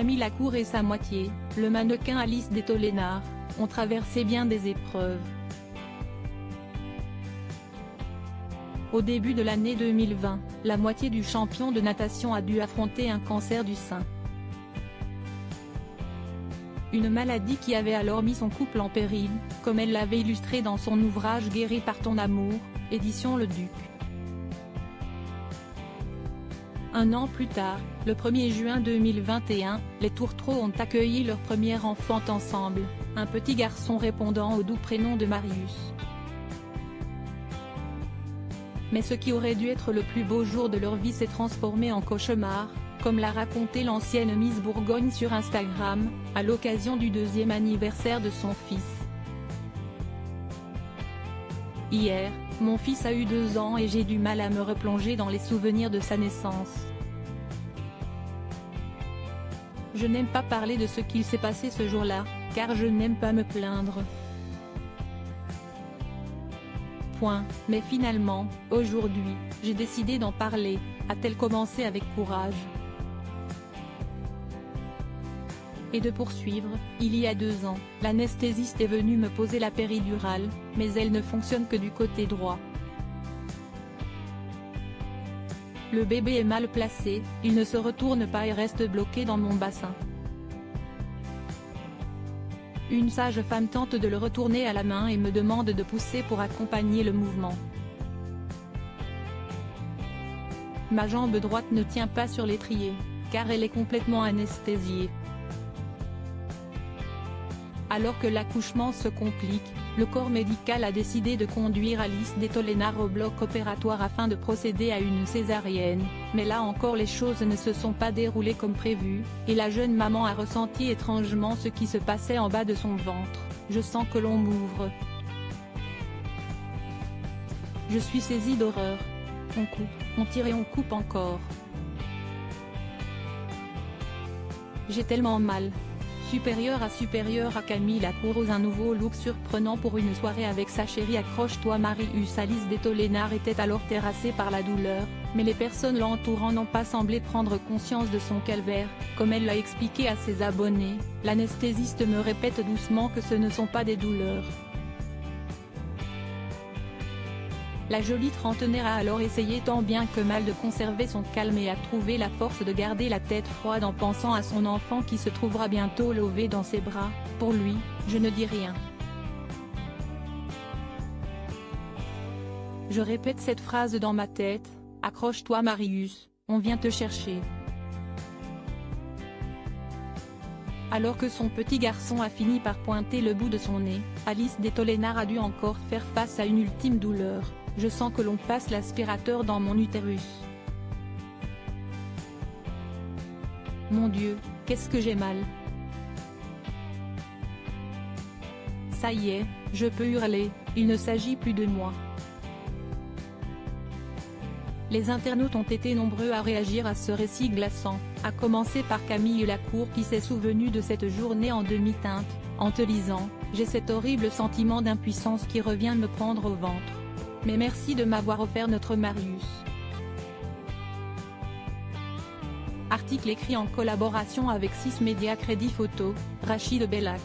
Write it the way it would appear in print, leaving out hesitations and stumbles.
Camille Lacour et sa moitié, le mannequin Alice Detollénare, ont traversé bien des épreuves. Au début de l'année 2020, la moitié du champion de natation a dû affronter un cancer du sein. Une maladie qui avait alors mis son couple en péril, comme elle l'avait illustré dans son ouvrage Guéri par ton amour, édition Le Duc. Un an plus tard, le 1er juin 2021, les Tourtereaux ont accueilli leur premier enfant ensemble, un petit garçon répondant au doux prénom de Marius. Mais ce qui aurait dû être le plus beau jour de leur vie s'est transformé en cauchemar, comme l'a raconté l'ancienne Miss Bourgogne sur Instagram, à l'occasion du 2e anniversaire de son fils. Hier, mon fils a eu 2 ans et j'ai du mal à me replonger dans les souvenirs de sa naissance. Je n'aime pas parler de ce qu'il s'est passé ce jour-là, car je n'aime pas me plaindre. Mais finalement, aujourd'hui, j'ai décidé d'en parler, a-t-elle commencé avec courage. Et de poursuivre, il y a 2 ans, l'anesthésiste est venue me poser la péridurale, mais elle ne fonctionne que du côté droit. Le bébé est mal placé, il ne se retourne pas et reste bloqué dans mon bassin. Une sage-femme tente de le retourner à la main et me demande de pousser pour accompagner le mouvement. Ma jambe droite ne tient pas sur l'étrier, car elle est complètement anesthésiée. Alors que l'accouchement se complique, le corps médical a décidé de conduire Alice Detollénare au bloc opératoire afin de procéder à une césarienne, mais là encore les choses ne se sont pas déroulées comme prévu, et la jeune maman a ressenti étrangement ce qui se passait en bas de son ventre. Je sens que l'on m'ouvre. Je suis saisie d'horreur. On coupe, on tire et on coupe encore. J'ai tellement mal. Supérieure à Camille Lacour ose un nouveau look surprenant pour une soirée avec sa chérie Accroche-toi Marius. Alice Detollénare était alors terrassée par la douleur, mais les personnes l'entourant n'ont pas semblé prendre conscience de son calvaire, comme elle l'a expliqué à ses abonnés. L'anesthésiste me répète doucement que ce ne sont pas des douleurs. La jolie trentenaire a alors essayé tant bien que mal de conserver son calme et a trouvé la force de garder la tête froide en pensant à son enfant qui se trouvera bientôt lové dans ses bras. Pour lui, je ne dis rien. Je répète cette phrase dans ma tête, accroche-toi Marius, on vient te chercher. Alors que son petit garçon a fini par pointer le bout de son nez, Alice Detollénare a dû encore faire face à une ultime douleur. Je sens que l'on passe l'aspirateur dans mon utérus. Mon Dieu, qu'est-ce que j'ai mal. Ça y est, je peux hurler, il ne s'agit plus de moi. Les internautes ont été nombreux à réagir à ce récit glaçant, à commencer par Camille Lacour qui s'est souvenue de cette journée en demi-teinte, en te lisant, j'ai cet horrible sentiment d'impuissance qui revient me prendre au ventre. Mais merci de m'avoir offert notre Marius. Article écrit en collaboration avec 6 médias Crédit Photo, Rachid Bellac.